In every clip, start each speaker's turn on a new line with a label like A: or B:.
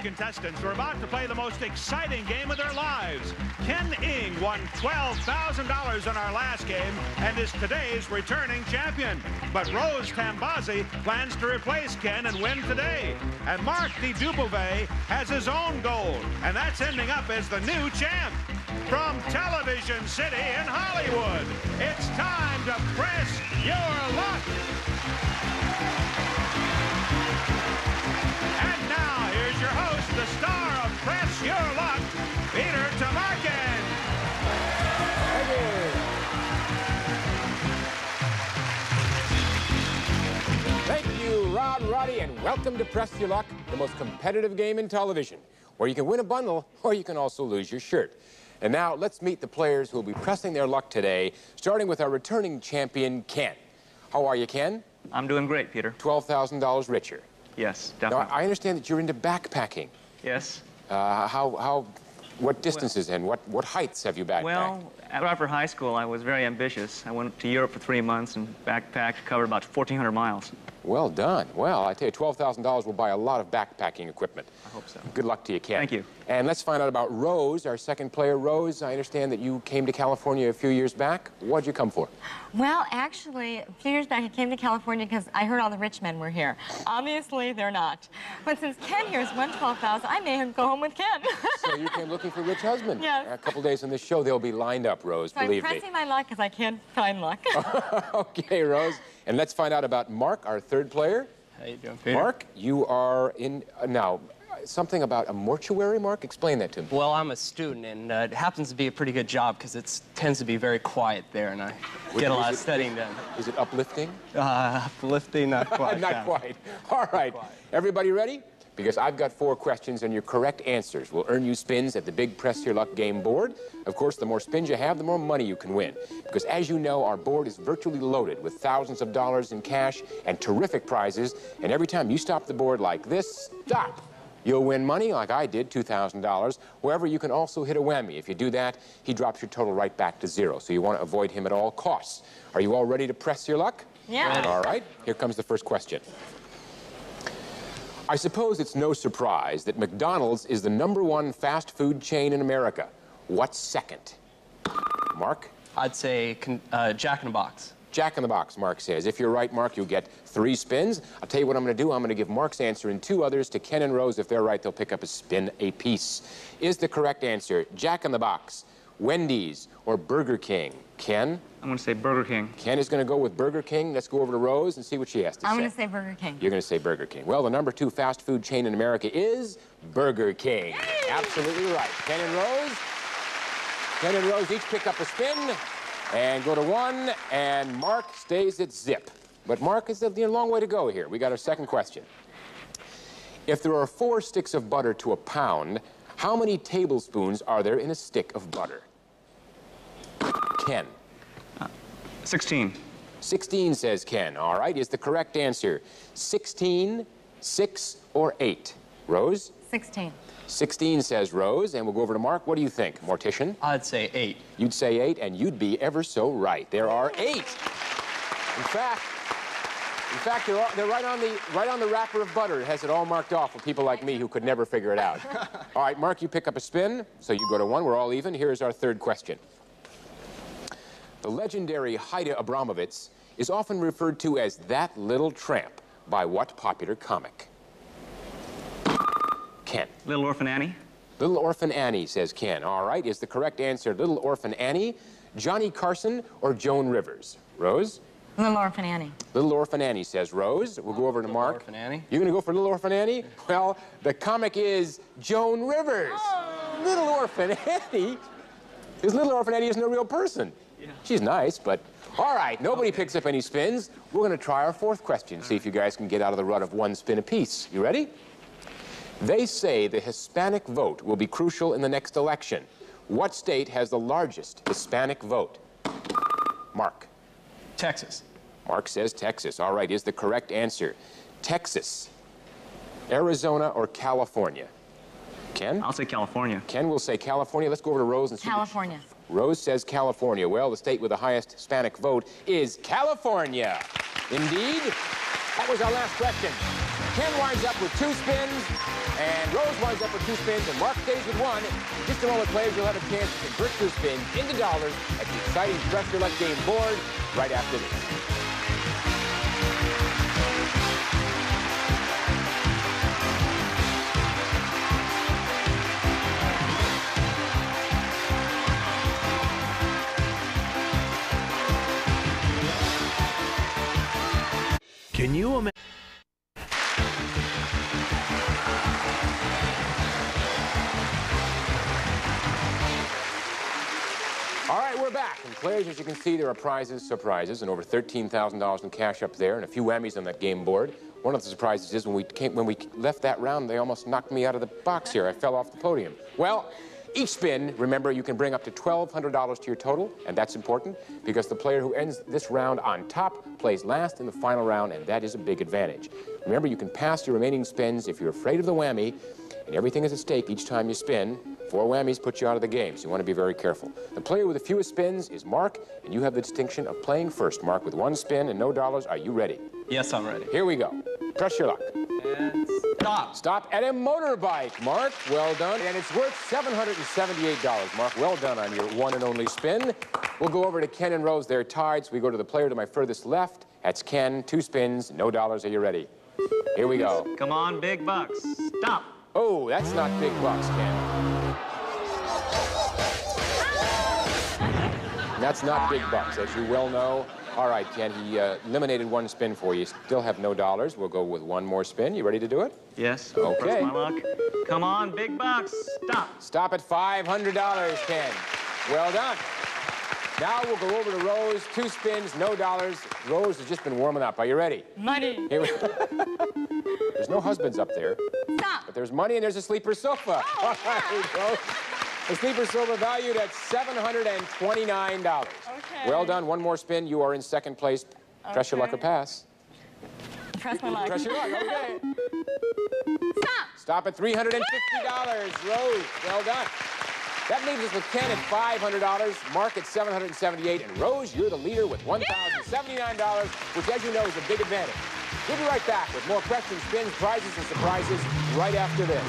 A: contestants are about to play the most exciting game of their lives. Ken Ing won $12,000 in our last game and is today's returning champion. But Rose Tambazi plans to replace Ken and win today. And Mark de Dubovet has his own goal, and that's ending up as the new champ. From Television City in Hollywood, it's time to press your luck. And now, here's your host, the star of Press Your Luck, Peter Tomarken.
B: Thank you, Rod and Roddy, and welcome to Press Your Luck, the most competitive game in television, where you can win a bundle, or you can also lose your shirt. And now, let's meet the players who will be pressing their luck today, starting with our returning champion, Ken. How are you, Ken?
C: I'm doing great, Peter.
B: $12,000 richer.
C: Yes, definitely.
B: Now, I understand that you're into backpacking.
C: Yes.
B: What distances and what heights have you backpacked?
C: Well, after high school, I was very ambitious. I went to Europe for 3 months and backpacked, covered about 1,400 miles.
B: Well done. Well, I tell you, $12,000 will buy a lot of backpacking equipment.
C: I hope so.
B: Good luck to you, Ken.
C: Thank you.
B: And let's find out about Rose, our second player. Rose, I understand that you came to California a few years back. What'd you come for?
D: Well, actually, a few years back, I came to California because I heard all the rich men were here. Obviously, they're not. But since Ken here has won $12,000, I may go home with Ken.
B: So you came looking for a rich husband?
D: Yes.
B: A couple days on this show, they'll be lined up, Rose,
D: So
B: believe me.
D: I'm pressing my luck because I can't find luck.
B: Okay, Rose. And let's find out about Mark, our third player.
C: How you doing, Peter?
B: Mark, you are in, now, something about a mortuary, Mark? Explain that to me.
E: Well, I'm a student, and it happens to be a pretty good job because it tends to be very quiet there, and I get a lot of studying done.
B: Is it uplifting?
E: Uplifting, not quite.
B: Not quite. All right. Everybody ready? Because I've got 4 questions, and your correct answers will earn you spins at the big Press Your Luck game board. Of course, the more spins you have, the more money you can win. Because as you know, our board is virtually loaded with thousands of dollars in cash and terrific prizes. And every time you stop the board like this, stop, you'll win money like I did, $2,000. However, you can also hit a whammy. If you do that, he drops your total right back to 0. So you want to avoid him at all costs. Are you all ready to press your luck?
D: Yeah.
E: Ready.
B: All right. Here comes the first question. I suppose it's no surprise that McDonald's is the #1 fast food chain in America. What's second? Mark?
E: I'd say Jack in the Box.
B: Jack in the Box, Mark says. If you're right, Mark, you'll get 3 spins. I'll tell you what I'm going to do. I'm going to give Mark's answer and 2 others to Ken and Rose. If they're right, they'll pick up a spin apiece. Is the correct answer Jack in the Box, Wendy's, or Burger King? Ken?
C: I'm going to say Burger King.
B: Ken is going to go with Burger King. Let's go over to Rose and see what she has to say.
D: I'm going to say Burger King.
B: You're going to say Burger King. Well, the #2 fast food chain in America is Burger King. Yay! Absolutely right. Ken and Rose each pick up a spin and go to 1, and Mark stays at zip. But Mark is a long way to go here. We got our second question. If there are 4 sticks of butter to a pound, how many tablespoons are there in a stick of butter? Ken.
C: 16.
B: 16, says Ken. All right, is the correct answer 16, 6, or 8? Rose?
D: 16.
B: 16, says Rose, and we'll go over to Mark. What do you think, Mortician?
E: I'd say 8.
B: You'd say 8, and you'd be ever so right. There are 8. In fact, they're right on the wrapper of butter. It has it all marked off for people like me who could never figure it out. All right, Mark, you pick up a spin, so you go to 1. We're all even. Here's our third question. The legendary Haida Abramovitz is often referred to as that little tramp by what popular comic? Ken.
C: Little Orphan Annie.
B: Little Orphan Annie, says Ken. All right, is the correct answer Little Orphan Annie, Johnny Carson, or Joan Rivers? Rose?
D: Little Orphan Annie.
B: Little Orphan Annie, says Rose. We'll go over to Mark.
E: Orphan Annie.
B: You're going to go for Little Orphan Annie? Well, the comic is Joan Rivers. Oh. Little Orphan Annie? Because Little Orphan Annie isn't a real person. Yeah. She's nice, but... All right, nobody picks up any spins. We're going to try our 4th question, see if you guys can get out of the rut of 1 spin apiece. You ready? They say the Hispanic vote will be crucial in the next election. What state has the largest Hispanic vote? Mark.
E: Texas.
B: Mark says Texas. All right, is the correct answer Texas, Arizona, or California? Ken?
C: I'll say California.
B: Ken will say California. Let's go over to Rose and see.
D: California.
B: Rose says California. Well, the state with the highest Hispanic vote is California. Indeed. That was our last question. Ken winds up with 2 spins, and Rose winds up with 2 spins, and Mark stays with 1. In just a moment, players, you'll have a chance to convert your spins into dollars at the exciting Press Your Luck game board right after this.
F: Can you imagine?
B: All right, we're back. And players, as you can see, there are prizes, surprises, and over $13,000 in cash up there, and a few whammies on that game board. One of the surprises is when we left that round, they almost knocked me out of the box here. I fell off the podium. Well, each spin, remember, you can bring up to $1,200 to your total, and that's important because the player who ends this round on top plays last in the final round, and that is a big advantage. Remember, you can pass your remaining spins if you're afraid of the whammy, and everything is at stake each time you spin. 4 whammies put you out of the game, so you want to be very careful. The player with the fewest spins is Mark, and you have the distinction of playing first. Mark, with 1 spin and no dollars, are you ready?
E: Yes, I'm ready.
B: Here we go. Press your luck.
E: And stop.
B: Stop at a motorbike, Mark. Well done. And it's worth $778, Mark. Well done on your one and only spin. We'll go over to Ken and Rose. They're tied, so we go to the player to my furthest left. That's Ken. 2 spins, no dollars. Are you ready? Here we go.
C: Come on, big bucks. Stop.
B: Oh, that's not big bucks, Ken. That's not big bucks, as you well know. All right, Ken, he eliminated 1 spin for you. Still have no dollars. We'll go with 1 more spin. You ready to do it?
C: Yes.
B: Okay.
C: Press my luck. Come on, big bucks. Stop.
B: Stop at $500, Ken. Well done. Now we'll go over to Rose. 2 spins, no dollars. Rose has just been warming up. Are you ready?
D: Money.
B: Here we There's no husbands up there.
D: Stop.
B: But there's money and there's a sleeper sofa.
D: Oh,
B: all right, Rose. The sleeper sofa valued at $729.
D: Okay.
B: Well done. 1 more spin. You are in 2nd place. Press your luck or pass.
D: Press my luck.
B: Press your luck. Okay.
D: Stop.
B: Stop at $350. Rose, well done. That leaves us with Ken at $500, Mark at $778, and Rose, you're the leader with $1,079, which, as you know, is a big advantage. We'll be right back with more questions, spins, prizes, and surprises right after this.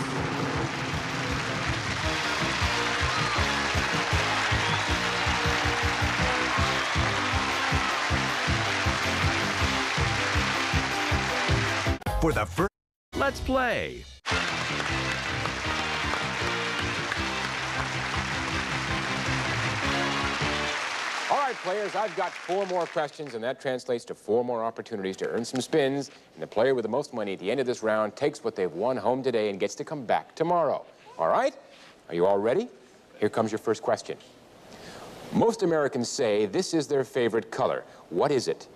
F: For the first, let's play.
B: All right, players, I've got 4 more questions, and that translates to 4 more opportunities to earn some spins. And the player with the most money at the end of this round takes what they've won home today and gets to come back tomorrow. All right? Are you all ready? Here comes your first question. Most Americans say this is their favorite color. What is it?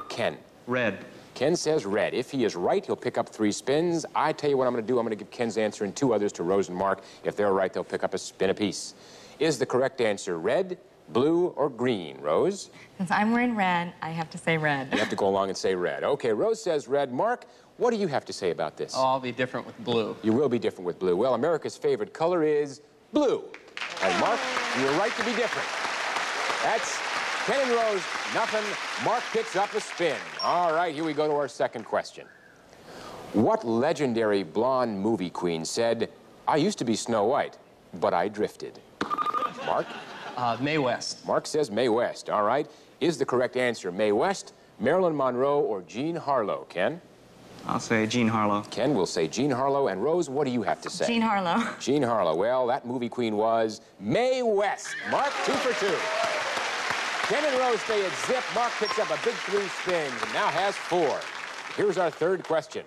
B: Ken.
C: Red.
B: Ken says red. If he is right, he'll pick up 3 spins. I tell you what I'm going to do. I'm going to give Ken's answer and 2 others to Rose and Mark. If they're right, they'll pick up a spin apiece. Is the correct answer red, blue, or green? Rose?
D: Since I'm wearing red, I have to say red.
B: You have to go along and say red. Okay, Rose says red. Mark, what do you have to say about this?
E: Oh, I'll be different with blue.
B: You will be different with blue. Well, America's favorite color is blue. And Mark, you're right to be different. That's Ken and Rose, nothing. Mark picks up a spin. All right, here we go to our second question. What legendary blonde movie queen said, "I used to be Snow White, but I drifted"? Mark?
E: Mae West.
B: Mark says Mae West. All right. Is the correct answer Mae West, Marilyn Monroe, or Jean Harlow? Ken?
C: I'll say Jean Harlow.
B: Ken will say Jean Harlow. And Rose, what do you have to say?
D: Jean Harlow.
B: Jean Harlow. Well, that movie queen was Mae West. Mark, 2 for 2. Ken and Rose stay at zip. Mark picks up a big 3 spins and now has 4. Here's our third question.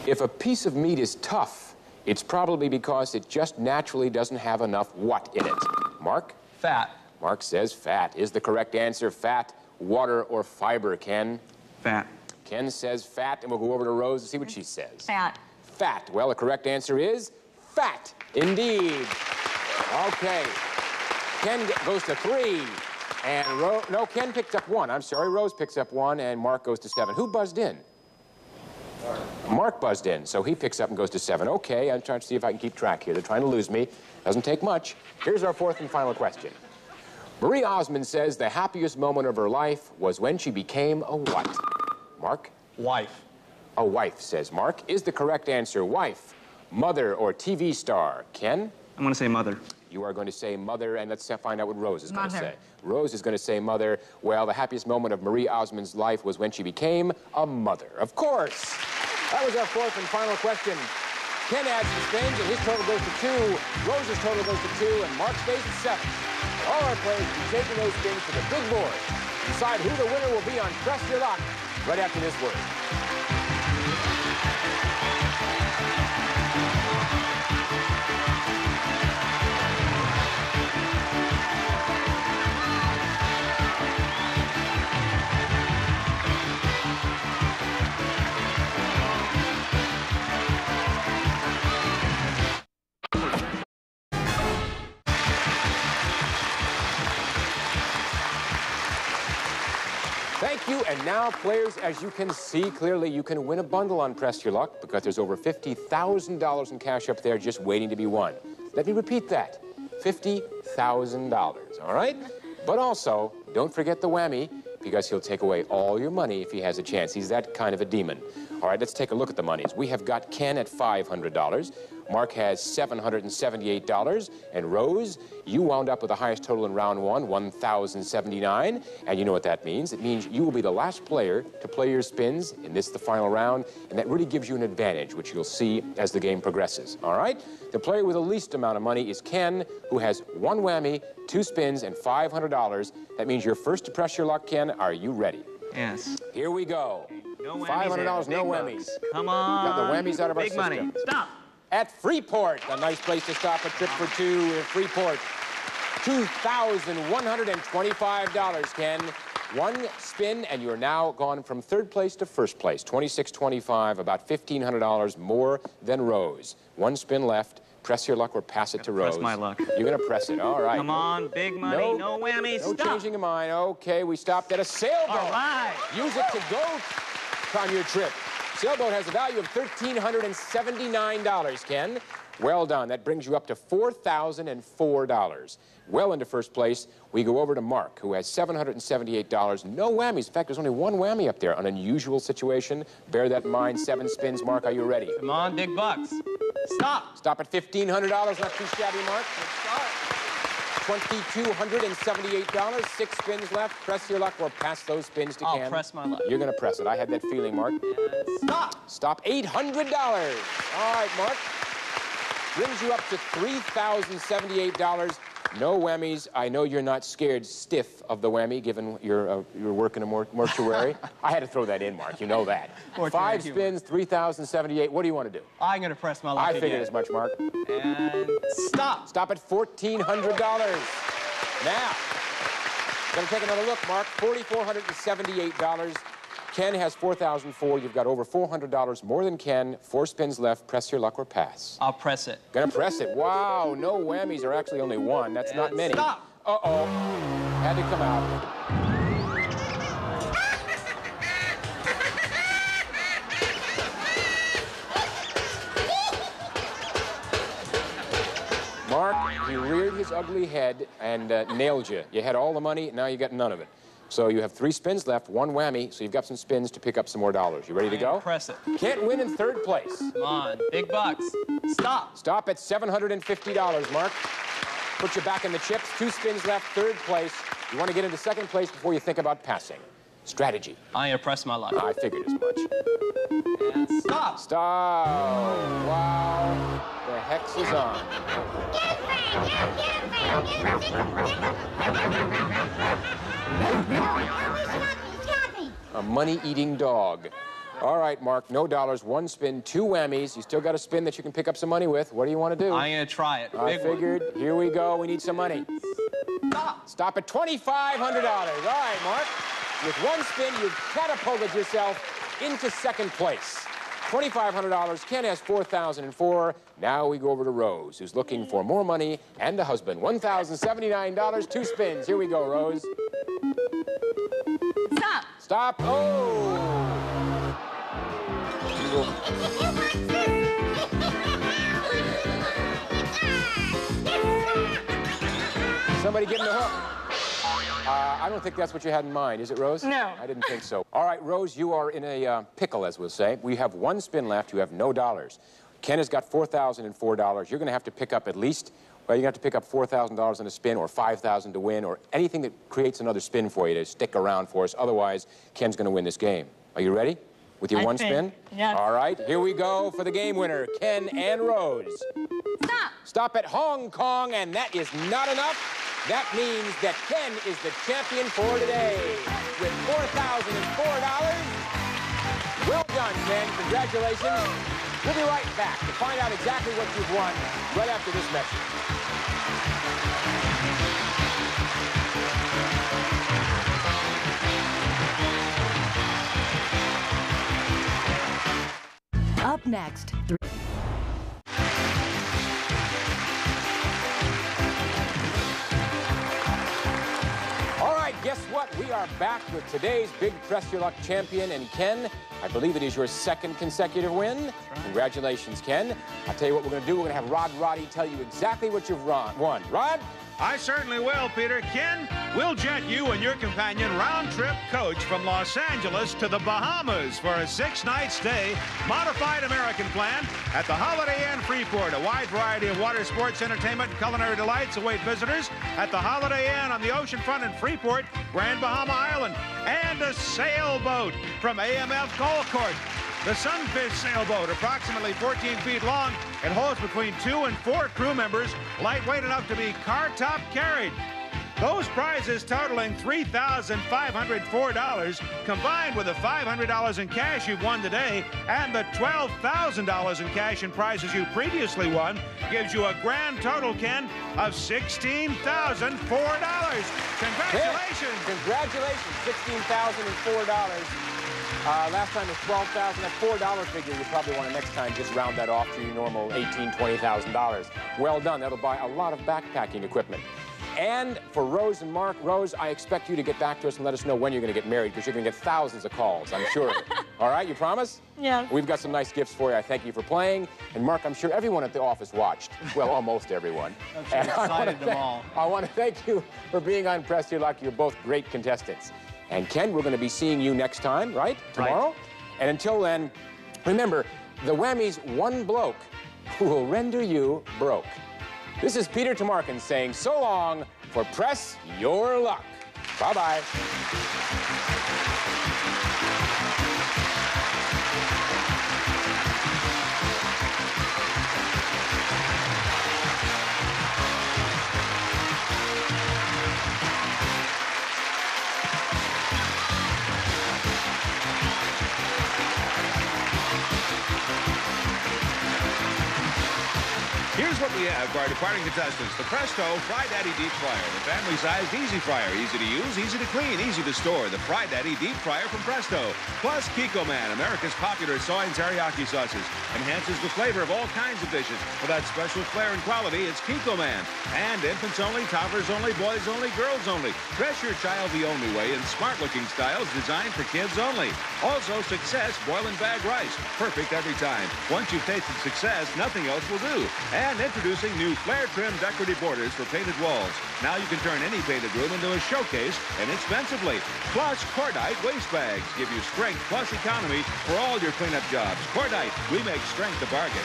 B: If a piece of meat is tough, it's probably because it just naturally doesn't have enough what in it? Mark?
E: Fat.
B: Mark says fat. Is the correct answer fat, water, or fiber, Ken?
C: Fat.
B: Ken says fat, and we'll go over to Rose to see what she says.
D: Fat.
B: Fat. Well, the correct answer is fat, indeed. Okay. Ken goes to 3, and Ken picked up 1. I'm sorry, Rose picks up 1, and Mark goes to 7. Who buzzed in? Mark buzzed in, so he picks up and goes to 7. Okay, I'm trying to see if I can keep track here. They're trying to lose me. Doesn't take much. Here's our 4th and final question. Marie Osmond says the happiest moment of her life was when she became a what? Mark?
E: Wife.
B: A wife, says Mark. Is the correct answer wife, mother, or TV star? Ken?
C: I'm going to say mother.
B: You are going to say mother, and let's find out what Rose is going to
D: Mother.
B: say. Rose is going to say mother. Well, the happiest moment of Marie Osmond's life was when she became a mother. Of course. That was our fourth and final question. Ken adds the spins, and his total goes to 2. Rose's total goes to 2, and Mark stays at 7. All our players will be taking those spins to the big board. Decide who the winner will be on Press Your Luck right after this word. Thank you, and now, players, as you can see clearly, you can win a bundle on Press Your Luck because there's over $50,000 in cash up there just waiting to be won. Let me repeat that, $50,000, all right? But also, don't forget the whammy, because he'll take away all your money if he has a chance. He's that kind of a demon. All right, let's take a look at the monies. We have got Ken at $500. Mark has $778. And Rose, you wound up with the highest total in round 1, $1,079. And you know what that means. It means you will be the last player to play your spins in this, the final round. And that really gives you an advantage, which you'll see as the game progresses. All right? The player with the least amount of money is Ken, who has 1 whammy, 2 spins, and $500. That means you're first to Press Your Luck, Ken. Are you ready?
C: Yes.
B: Here we go.
C: No whammies.
B: $500, no
C: Big
B: whammies.
C: bucks. Come on.
B: Got the whammies out of our
C: Big
B: system.
C: money. Stop.
B: At Freeport, a nice place to stop a trip for 2 in Freeport. $2,125, Ken. 1 spin, and you're now gone from 3rd place to 1st place. $2,625, about $1,500 more than Rose. 1 spin left. Press your luck or pass it to Rose.
C: Press my luck.
B: You're going to press it. All right.
C: Come on. Big money. No whammies.
B: No
C: Stop.
B: changing of mind. Okay, we stopped at a sailboat.
C: All right.
B: Use it to go on your trip. Sailboat has a value of $1,379, Ken. Well done. That brings you up to $4,004. Well into 1st place, we go over to Mark, who has $778. No whammies. In fact, there's only 1 whammy up there. An unusual situation. Bear that in mind. 7 spins. Mark, are you ready?
E: Come on, big bucks. Stop.
B: Stop at $1,500. Not too shabby, Mark. $2,278. 6 spins left. Press your luck or pass those spins to Ken.
E: I'll press my luck.
B: You're going to press it. I had that feeling, Mark.
E: Stop.
B: Stop. $800. All right, Mark. Brings you up to $3,078. No whammies. I know you're not scared stiff of the whammy, given your work in a mortuary. I had to throw that in, Mark. You know that. 5 spins, $3,078. What do you want to do?
E: I'm going to press my luck
B: I
E: again.
B: figured as much, Mark.
E: And stop.
B: Stop at $1,400. Now, going to take another look, Mark. $4,478. Ken has $4,004. You've got over $400 more than Ken. 4 spins left. Press your luck or pass.
E: I'll press it.
B: Gonna press it. Wow, no whammies are actually only 1. That's not many.
E: Stop.
B: Uh-oh. Had to come out. Mark, he reared his ugly head and nailed you. You had all the money, now you got none of it. So you have 3 spins left, 1 whammy, so you've got some spins to pick up some more dollars. You ready to go?
E: Press it.
B: Can't win in 3rd place.
E: Come on, big bucks. Stop.
B: Stop at $750, Mark. Put you back in the chips. 2 spins left, 3rd place. You want to get into 2nd place before you think about passing. Strategy.
E: I'm going to press my luck.
B: I figured as much.
E: And stop.
B: Stop. Wow. The hex is on. A money-eating dog. All right, Mark, no dollars, 1 spin, 2 whammies. You still got a spin that you can pick up some money with. What do you want to do?
E: I'm going to try it.
B: I
E: Big one.
B: figured. Here we go. We need some money.
E: Stop.
B: Stop at $2,500. All right, Mark. With 1 spin, you've catapulted yourself into 2nd place. $2,500. Ken has $4,004. Now we go over to Rose, who's looking for more money and a husband. $1,079. 2 spins. Here we go, Rose.
D: Stop.
B: Stop. Oh. Somebody give him the hook. I don't think that's what you had in mind, is it, Rose?
D: No.
B: I didn't think so. All right, Rose, you are in a pickle, as we'll say. We have one spin left. You have no dollars. Ken has got $4,004. You're going to have to pick up at least, well, you're going to have to pick up $4,000 on a spin or $5,000 to win or anything that creates another spin for you to stick around for us. Otherwise, Ken's going to win this game. Are you ready? With your one spin?
D: Yes.
B: All right, here we go for the game winner, Ken and Rose.
D: Stop.
B: Stop at Hong Kong, and that is not enough. That means that Ken is the champion for today with $4,004. Well done, Ken. Congratulations. We'll be right back to find out exactly what you've won right after this message.
G: Up next.
B: All right, guess what? We are back with today's Big Press Your Luck champion. And Ken, I believe it is your second consecutive win. Right. Congratulations, Ken. I'll tell you what we're going to do. We're going to have Rod Roddy tell you exactly what you've won. Rod?
A: I certainly will, Peter. Ken, we'll jet you and your companion round-trip coach from Los Angeles to the Bahamas for a 6-night stay, modified American plan at the Holiday Inn Freeport. A wide variety of water sports, entertainment, and culinary delights await visitors at the Holiday Inn on the oceanfront in Freeport, Grand Bahama Island, and a sailboat from AMF Golf Course. The Sunfish sailboat, approximately 14 feet long, it holds between 2 and 4 crew members, lightweight enough to be car-top carried. Those prizes totaling $3,504, combined with the $500 in cash you've won today and the $12,000 in cash and prizes you previously won, gives you a grand total, Ken, of $16,004. Congratulations!
B: Ken, congratulations, $16,004. Last time it was $12,000. That $4 figure, you probably want to next time just round that off to your normal $18,000, $20,000. Well done. That'll buy a lot of backpacking equipment. And for Rose and Mark, Rose, I expect you to get back to us and let us know when you're going to get married, because you're going to get thousands of calls, I'm sure. All right, you promise?
D: Yeah.
B: We've got some nice gifts for you. I thank you for playing. And Mark, I'm sure everyone at the office watched. Well, almost everyone.
E: I'm sure excited them all.
B: I want to thank you for being on Press Your Luck. You're both great contestants. And Ken, we're going to be seeing you next time, right? Tomorrow? Right. And until then, remember, the Whammy's one bloke who will render you broke. This is Peter Tomarken saying so long for Press Your Luck. Bye-bye.
H: Here's what we have for our departing contestants. The Presto Fry Daddy Deep Fryer. The family-sized easy fryer. Easy to use, easy to clean, easy to store. The Fry Daddy Deep Fryer from Presto. Plus Kiko Man, America's popular soy and teriyaki sauces. Enhances the flavor of all kinds of dishes. For that special flair and quality, it's Kiko Man. And infants only, toddlers only, boys only, girls only. Dress your child the only way in smart-looking styles designed for kids only. Also, Success Boil and Bag Rice. Perfect every time. Once you've tasted Success, nothing else will do. And introducing new flare-trim decorative borders for painted walls. Now you can turn any painted room into a showcase inexpensively. Plus, Cordite waste bags give you strength plus economy for all your cleanup jobs. Cordite, we make strength a bargain.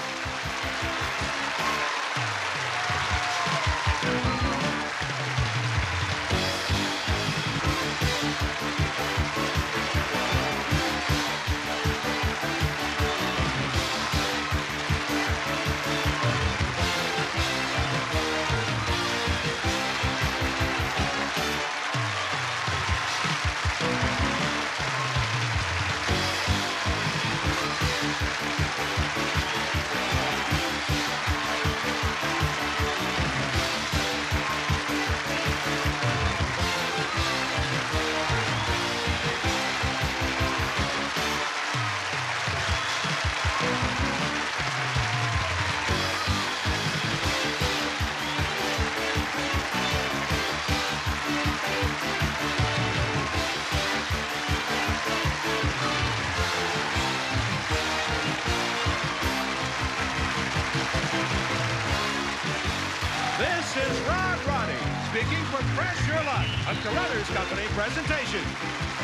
A: This is Rod Roddy speaking for Press Your Luck, a Carruthers Company presentation.